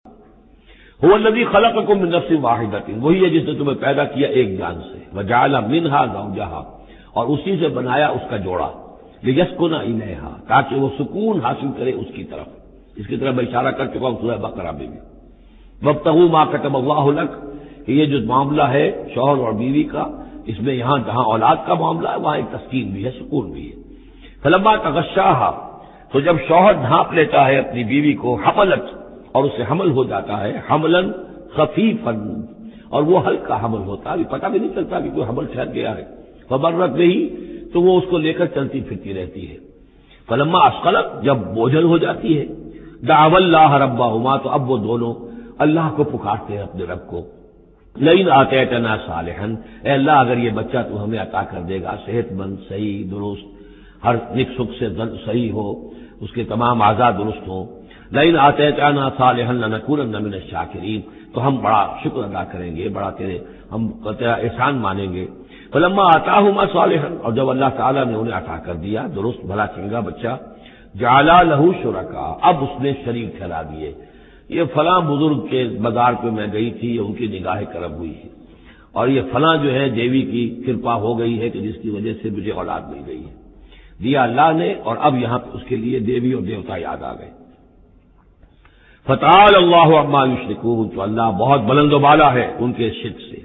هو الذی خلقکم من نفس واحدۃ، وہی ہے جس نے تمہیں پیدا کیا ایک جان سے، وجعل منها زوجها، اور اسی سے بنایا اس کا جوڑا، لیسکن الیہا، تاکہ وہ سکون حاصل کرے اس کی طرف۔ اس کی طرف میں اشارہ کر چکا ہوں سورہ بقرہ میں بھی۔ وابتغوا ما کتب اللہ لک، یہ جو معاملہ ہے شوہر اور بیوی کا، اس میں یہاں جہاں اولاد کا معاملہ ہے وہاں ایک تسکین بھی ہے، سکون بھی ہے۔ فلما تغشاها، تو جب شوہر ڈھانپ لیتا ہے اپنی بیوی کو، حملت، اور اسے حمل ہو جاتا ہے، حملا خفیفا، اور وہ ہلکا حمل ہوتا ہے، ابھی پتہ بھی نہیں چلتا کہ کوئی حمل ٹھہر گیا ہے، فمرت بہ، تو وہ اس کو لے کر چلتی پھرتی رہتی ہے۔ فلما اثقلت، جب بوجھل ہو جاتی ہے، دعوا اللہ ربہما، تو اب وہ دونوں اللہ کو پکارتے ہیں، اپنے رب کو، لئن آتیتنا صالحا، اے اللہ اگر یہ بچہ تو ہمیں عطا کر دے گا صحت مند، صحیح، درست، ہر نک سکھ سے صحیح ہو، اس کے تمام اعضاء درست ہوں، لئن آتیتنا صالحا لنکونن من الشاکرین، تو ہم بڑا شکر ادا کریں گے، بڑا ہم تیرا احسان مانیں گے۔ فلما آتاہما صالحا، اور جب اللہ تعالیٰ نے انہیں عطا کر دیا درست بھلا چنگا بچہ، جعلا لہ شرکاء، اب اس نے شریک ٹھہرا دیے، یہ فلاں بزرگ کے مزار پہ میں گئی تھی، یہ ان کی نگاہ کرم ہوئی ہے، اور یہ فلاں جو ہے دیوی کی کرپا ہو گئی ہے کہ جس کی وجہ سے مجھے اولاد مل گئی ہے، دیا اللہ نے، اور اب یہاں پہ اس کے لیے دیوی اور دیوتا یاد آ گئے۔ فتعالی اللہ عما یشرکون، تو اللہ بہت بلند و بالا ہے ان کے شرک سے۔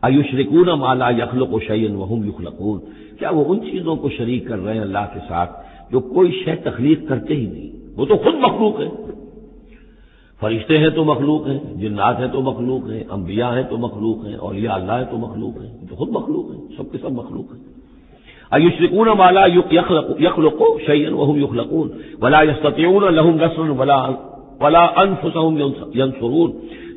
ایشرکون ما لا یخلق شیئا وهم یخلقون، کیا وہ ان چیزوں کو شریک کر رہے ہیں اللہ کے ساتھ جو کوئی شے تخلیق کرتے ہی نہیں، وہ تو خود مخلوق ہے، فرشتے ہیں تو مخلوق ہیں، جنات ہیں تو مخلوق ہیں، انبیاء ہیں تو مخلوق ہیں، اولیاء اللہ ہیں تو مخلوق ہیں، تو خود مخلوق ہیں، سب کے سب مخلوق ہیں۔ ایشرکون ما لا یخلق شیئا وهم یخلقون ولا یستطيعون لهم نصرا ولا انفسهم ینصرون،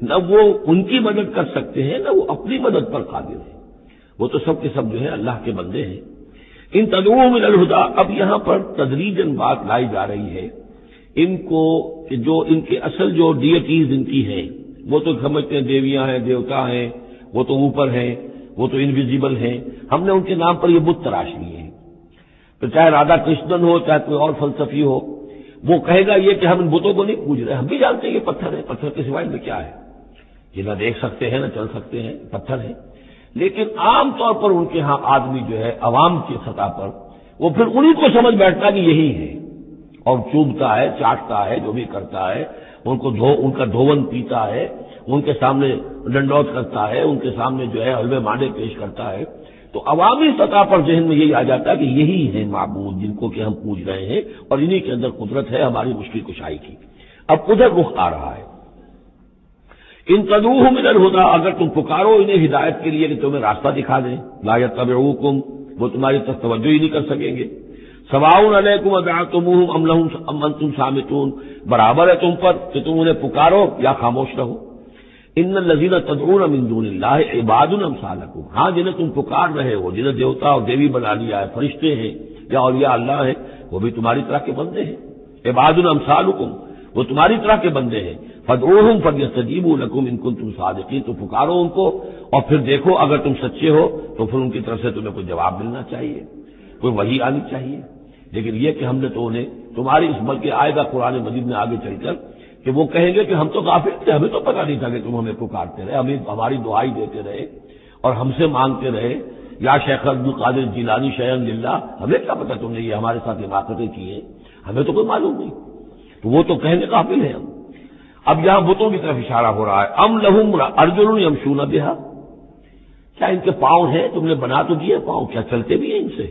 نہ وہ ان کی مدد کر سکتے ہیں نہ وہ اپنی مدد پر قادر ہیں، وہ تو سب کے سب جو ہے اللہ کے بندے ہیں۔ ان تدعوهم الى الهدى، اب یہاں پر تدریجاً بات لائی جا رہی ہے ان کو کہ جو ان کے اصل جو ڈیٹیز ان کی ہیں، وہ تو سمجھتے ہیں دیویاں ہیں، دیوتا ہیں، وہ تو اوپر ہیں، وہ تو انویزیبل ہیں، ہم نے ان کے نام پر یہ بت تراش لیے ہیں، تو چاہے رادھا کرشنن ہو، چاہے کوئی اور فلسفی ہو، وہ کہے گا یہ کہ ہم ان بتوں کو نہیں پوج رہے، ہم بھی جانتے ہیں یہ پتھر ہے، پتھر کے سوائے میں کیا ہے، یہ نہ دیکھ سکتے ہیں نہ چل سکتے ہیں، پتھر ہے، لیکن عام طور پر ان کے ہاں آدمی جو ہے عوام کی سطح پر وہ پھر انہی کو سمجھ بیٹھتا کہ یہی ہے، اور چوبتا ہے، چاٹتا ہے، جو بھی کرتا ہے، ان کا دھون پیتا ہے، ان کے سامنے ڈنڈوت کرتا ہے، ان کے سامنے جو ہے حلوے مانڈے پیش کرتا ہے، تو عوامی سطح پر ذہن میں یہی آ جاتا ہے کہ یہی ہے معبود جن کو کہ ہم پوج رہے ہیں، اور انہی کے اندر قدرت ہے ہماری مشکل کشائی کی۔ اب ادھر رخ آ رہا ہے، ان تدعوهم الى الهدى، اگر تم پکارو انہیں ہدایت کے لیے کہ تمہیں راستہ دکھا دیں، لا يتبعوكم، وہ تمہاری طرف توجہ ہی نہیں کر سکیں گے، سواء علیکم ادعوتموهم ام انتم صامتون، برابر ہے تم پر کہ تم انہیں پکارو یا خاموش رہو۔ ان الذین تدعون من دون اللہ عباد امثالکم، ہاں جنہیں تم پکار رہے ہو، جنہیں دیوتا اور دیوی بنا لیا ہے، فرشتے ہیں یا اولیاء اللہ ہیں، وہ بھی تمہاری طرح کے بندے ہیں، عباد امثالکم، وہ تمہاری طرح کے بندے ہیں، فادعوہم فلیستجیبوا لکم ان کنتم صادقین، تو پکارو ان کو اور پھر دیکھو اگر تم سچے ہو تو پھر ان کی طرف سے تمہیں کوئی جواب ملنا چاہیے، کوئی وحی آنی چاہیے۔ لیکن یہ کہ ہم نے تو انہیں تمہاری اس بلکہ آئے گا قرآن مجید میں آگے چل کر کہ وہ کہیں گے کہ ہم تو غافل تھے، ہمیں تو پتہ نہیں تھا کہ تم ہمیں پکارتے رہے، ہمیں ہماری دعائی دیتے رہے اور ہم سے مانگتے رہے، یا شیخ عبد القادر جیلانی شیئا للہ، ہمیں کیا پتہ تم نے یہ ہمارے ساتھ حماقتیں کی ہیں، ہمیں تو کوئی معلوم نہیں، تو وہ تو کہیں گے غافل ہیں ہم۔ اب یہاں بتوں کی طرف اشارہ ہو رہا ہے، ام لہم ارجل یمشون بہا، کیا ان کے پاؤں ہیں، تم نے بنا تو دیے پاؤں، کیا چلتے بھی ہیں ان سے؟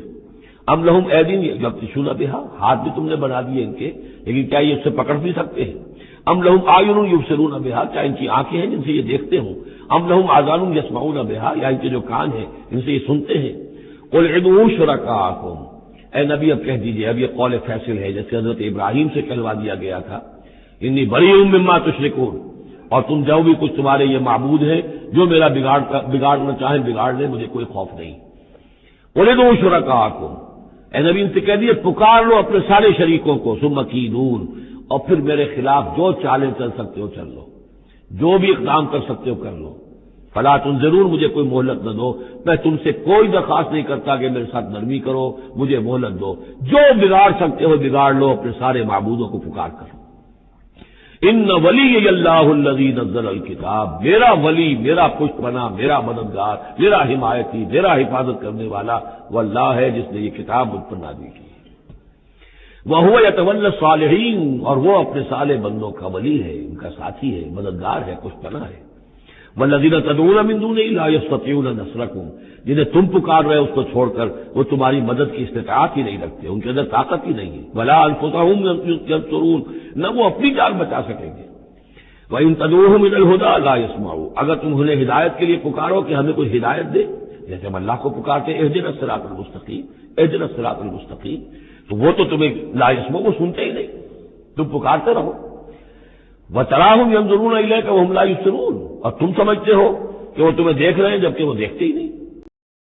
ام لہم ایدین یبطشون بہا، ہاتھ بھی تم نے بنا دیے ان کے، لیکن کیا یہ اس سے پکڑ بھی سکتے ہیں؟ ام لہم اعین یبصرون بہا، کیا ان کی آنکھیں ہیں جن سے یہ دیکھتے ہوں؟ ام لہم آذان یسمعون بہا، یا ان کے جو کان ہیں ان سے یہ سنتے ہیں؟ قل ادعوا شرکاءکم، اے نبی اب کہہ دیجیے، اب یہ قول فیصل ہے، جیسے حضرت ابراہیم سے کہلوا دیا گیا تھا، انی بریء مما تشرکون، اور تم جو بھی کچھ تمہارے یہ معبود ہیں جو میرا بگاڑنا چاہیں بگاڑ لیں، مجھے کوئی خوف نہیں۔ قل ادعوا شرکاءکم، اے نبی ان سے کہہ دیے پکار لو اپنے سارے شریکوں کو، ثم کیدون، اور پھر میرے خلاف جو چالیں چل سکتے ہو چل لو، جو بھی اقدام کر سکتے ہو کر لو، فلا تنظرون، مجھے کوئی مہلت نہ دو، میں تم سے کوئی درخواست نہیں کرتا کہ میرے ساتھ نرمی کرو، مجھے مہلت دو، جو بگاڑ سکتے ہو بگاڑ لو، اپنے سارے معبودوں کو پکار کرو۔ ان ولی اللہ الذی نزل الکتاب، میرا ولی، میرا پشت پناہ، میرا مددگار، میرا حمایتی، میرا حفاظت کرنے والا وہ اللہ ہے جس نے یہ کتاب مجھ پر نازل کی ہے۔ وہو یتولی الصالحین، اور وہ اپنے صالح بندوں کا ولی ہے، ان کا ساتھی ہے، مددگار ہے، پشت پناہ ہے۔ والذین تدعون من دونہ لا یستطیعون نصرکم، جنہیں تم پکار رہے اس کو چھوڑ کر وہ تمہاری مدد کی استطاعت ہی نہیں رکھتے، ان کے اندر طاقت ہی نہیں ہے۔ ولا انفسہم ینصرون، نہ وہ اپنی جان بچا سکیں گے۔ وَإِن تَدْعُوهُمْ إِلَى الْهُدَىٰ لَا يَسْمَعُوا، اگر تم انہیں ہدایت کے لیے پکارو کہ ہمیں کوئی ہدایت دے، جیسے ہم اللہ کو پکارتے ہیں اهدنا الصراط المستقیم، اهدنا الصراط المستقیم، تو وہ تو تمہیں لا يسمعوا، وہ سنتے ہی نہیں، تم پکارتے رہو۔ وَتَرَاهُمْ يَنظُرُونَ إِلَيْكَ وَهُمْ لَا يُبْصِرُونَ، اور تم سمجھتے ہو کہ وہ تمہیں دیکھ رہے ہیں جبکہ وہ دیکھتے ہی نہیں۔